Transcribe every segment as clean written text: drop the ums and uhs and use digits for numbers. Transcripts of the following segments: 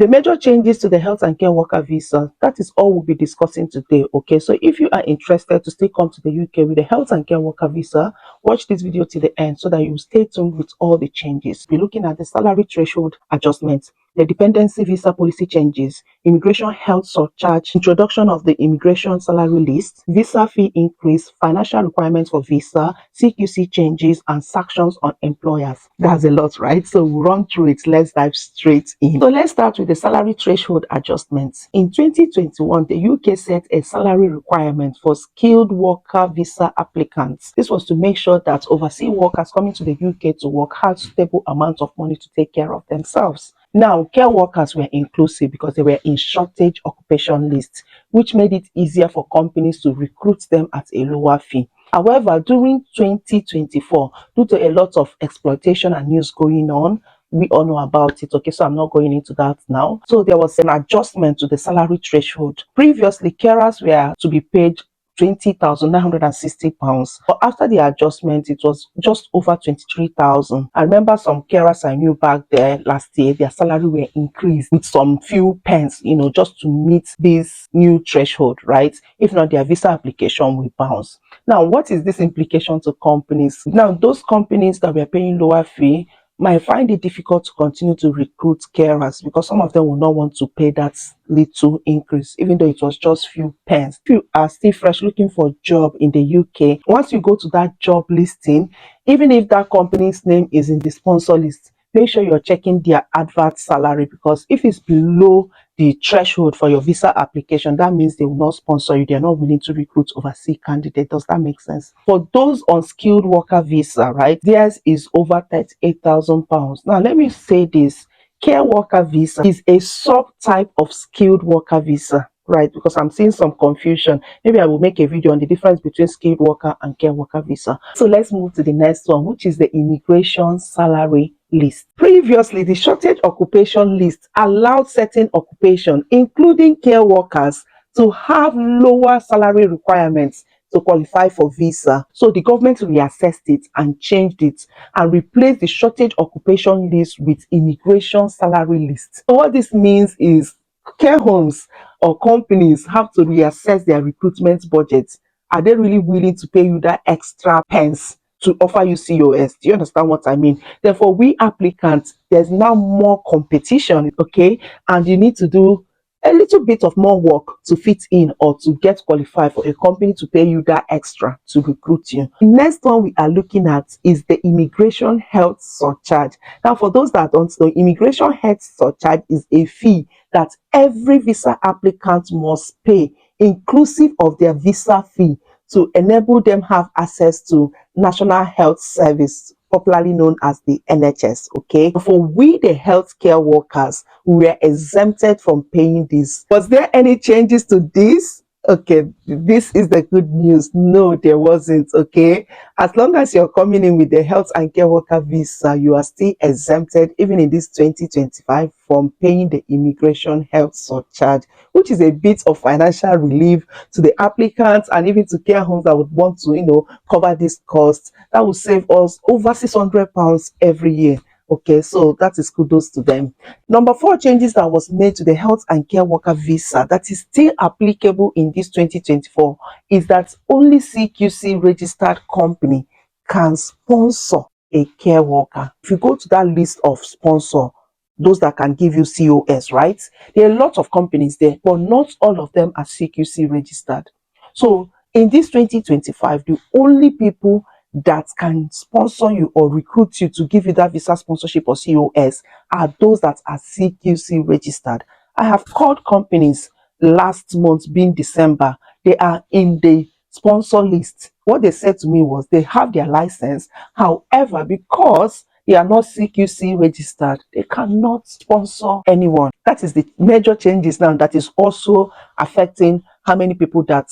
The major changes to the health and care worker visa, that is all we'll be discussing today. Okay, so if you are interested to still come to the UK with the health and care worker visa, watch this video till the end so that you stay tuned with all the changes. We're looking at the salary threshold adjustments, the dependency visa policy changes, immigration health surcharge, introduction of the immigration salary list, visa fee increase, financial requirements for visa, CQC changes, and sanctions on employers. That's a lot, right? So we'll run through it. Let's dive straight in. So let's start with the salary threshold adjustments. In 2021, the UK set a salary requirement for skilled worker visa applicants. This was to make sure that overseas workers coming to the UK to work had stable amount of money to take care of themselves. Now, care workers were inclusive because they were in shortage occupation lists, which made it easier for companies to recruit them at a lower fee. However, during 2024, due to a lot of exploitation and news going on, we all know about it. Okay, so I'm not going into that now. So there was an adjustment to the salary threshold. Previously, carers were to be paid £20,960, but after the adjustment it was just over 23,000. I remember some carers I knew back there last year, their salary were increased with some few pence, just to meet this new threshold, right? If not, their visa application will bounce. Now, what is this implication to companies? Now, those companies that were paying lower fee might find it difficult to continue to recruit carers because some of them will not want to pay that little increase, even though it was just few pence. If you are still fresh looking for a job in the UK, once you go to that job listing, even if that company's name is in the sponsor list, make sure you're checking their advert salary, because if it's below the threshold for your visa application, that means they will not sponsor you. They're not willing to recruit overseas candidates. Does that make sense? For those on skilled worker visa, right, theirs is over £38,000. Now, let me say this. Care worker visa is a subtype of skilled worker visa, right? Because I'm seeing some confusion. Maybe I will make a video on the difference between skilled worker and care worker visa. So let's move to the next one, which is the immigration salary list. Previously, the shortage occupation list allowed certain occupation, including care workers, to have lower salary requirements to qualify for visa. So the government reassessed it and changed it and replaced the shortage occupation list with immigration salary list. So what this means is care homes or companies have to reassess their recruitment budgets. Are they really willing to pay you that extra pence to offer you COS? Do you understand what I mean? Therefore, we applicants, there's now more competition, okay? And you need to do a little bit of more work to fit in or to get qualified for a company to pay you that extra to recruit you. The next one we are looking at is the immigration health surcharge. Now, for those that don't know, immigration health surcharge is a fee that every visa applicant must pay, inclusive of their visa fee, to enable them have access to National Health Service, popularly known as the NHS. Okay, for we the healthcare workers, we were exempted from paying this. Was there any changes to this? Okay, this is the good news. No, there wasn't. Okay, as long as you're coming in with the health and care worker visa, you are still exempted, even in this 2025, from paying the immigration health surcharge, which is a bit of financial relief to the applicants and even to care homes that would want to, cover this cost. That will save us over £600 every year. Okay, so that is kudos to them. Number 4 changes that was made to the health and care worker visa that is still applicable in this 2024 is that only CQC registered company can sponsor a care worker. If you go to that list of sponsor, those that can give you COS, right? There are a lot of companies there, but not all of them are CQC registered. So in this 2025, the only people that can sponsor you or recruit you to give you that visa sponsorship or COS are those that are CQC registered. I have called companies last month, being December. They are in the sponsor list. What they said to me was they have their license. However, because they are not CQC registered, they cannot sponsor anyone. That is the major changes now that is also affecting how many people that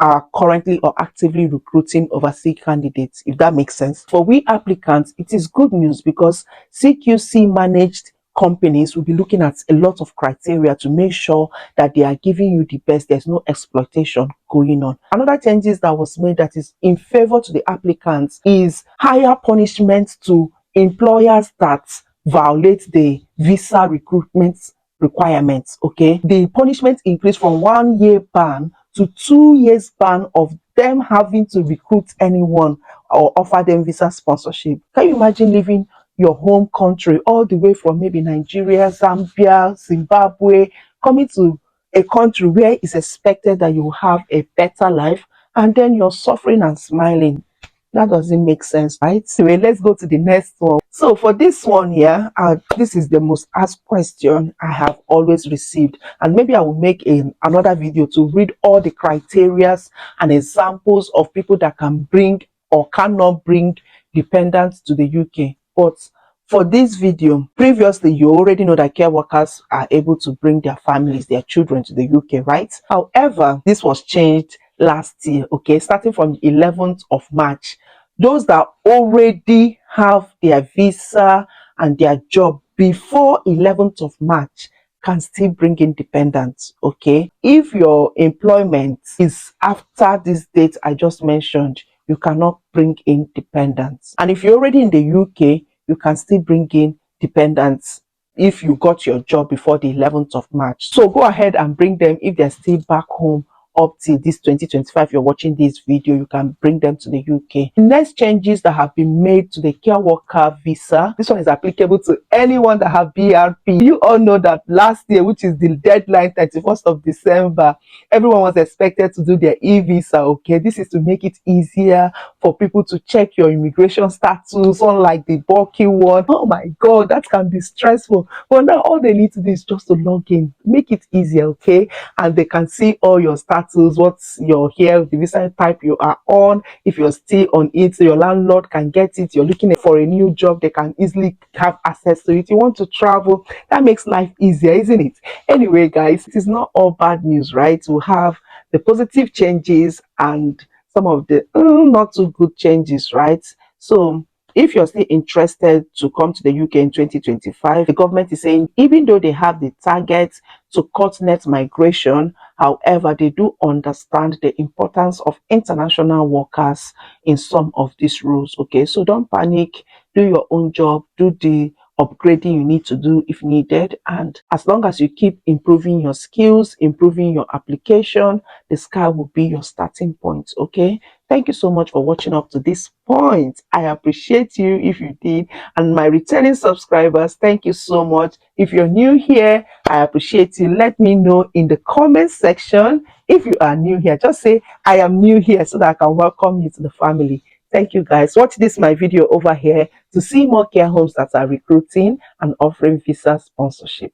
are currently or actively recruiting overseas candidates, if that makes sense. For we applicants, it is good news because CQC managed companies will be looking at a lot of criteria to make sure that they are giving you the best. There's no exploitation going on. Another changes that was made that is in favor to the applicants is higher punishment to employers that violate the visa recruitment requirements. Okay, the punishment increased from 1 year ban to 2 years ban of them having to recruit anyone or offer them visa sponsorship. Can you imagine leaving your home country all the way from maybe Nigeria, Zambia, Zimbabwe, coming to a country where it's expected that you have a better life, and then you're suffering and smiling? That doesn't make sense, right? Anyway, let's go to the next one. So for this one here, this is the most asked question I have always received, and maybe I will make another video to read all the criterias and examples of people that can bring or cannot bring dependents to the UK. But for this video, previously you already know that care workers are able to bring their families, their children to the UK, right? However, this was changed last year, okay, starting from the 11th of March. Those that already have their visa and their job before 11th of March can still bring in dependents, okay? If your employment is after this date I just mentioned, you cannot bring in dependents. And if you're already in the UK, you can still bring in dependents if you got your job before the 11th of March. So go ahead and bring them if they're still back home up till this 2025. You're watching this video, you can bring them to the UK. The next changes that have been made to the care worker visa, this one is applicable to anyone that have BRP. You all know that last year, which is the deadline 31st of December, everyone was expected to do their e-visa. Okay, this is to make it easier for people to check your immigration status, unlike the bulky one. Oh my god, that can be stressful. But now all they need to do is just to log in, make it easier, okay? And they can see all your status, what's your here, the visa type you are on, if you're still on it, so your landlord can get it. You're looking for a new job, they can easily have access to it. You want to travel, that makes life easier, isn't it? Anyway guys, it is not all bad news, right? We have the positive changes and some of the not so good changes, right? So if you're still interested to come to the UK in 2025, the government is saying even though they have the target to cut net migration, however, they do understand the importance of international workers in some of these rules. Okay, so don't panic, do your own job, do the upgrading you need to do if needed, and as long as you keep improving your skills, improving your application, the sky will be your starting point. Okay, thank you so much for watching up to this point. I appreciate you if you did, and my returning subscribers, thank you so much. If you're new here, I appreciate you. Let me know in the comment section. If you are new here, just say I am new here so that I can welcome you to the family. Thank you guys. Watch this my video over here to see more care homes that are recruiting and offering visa sponsorship.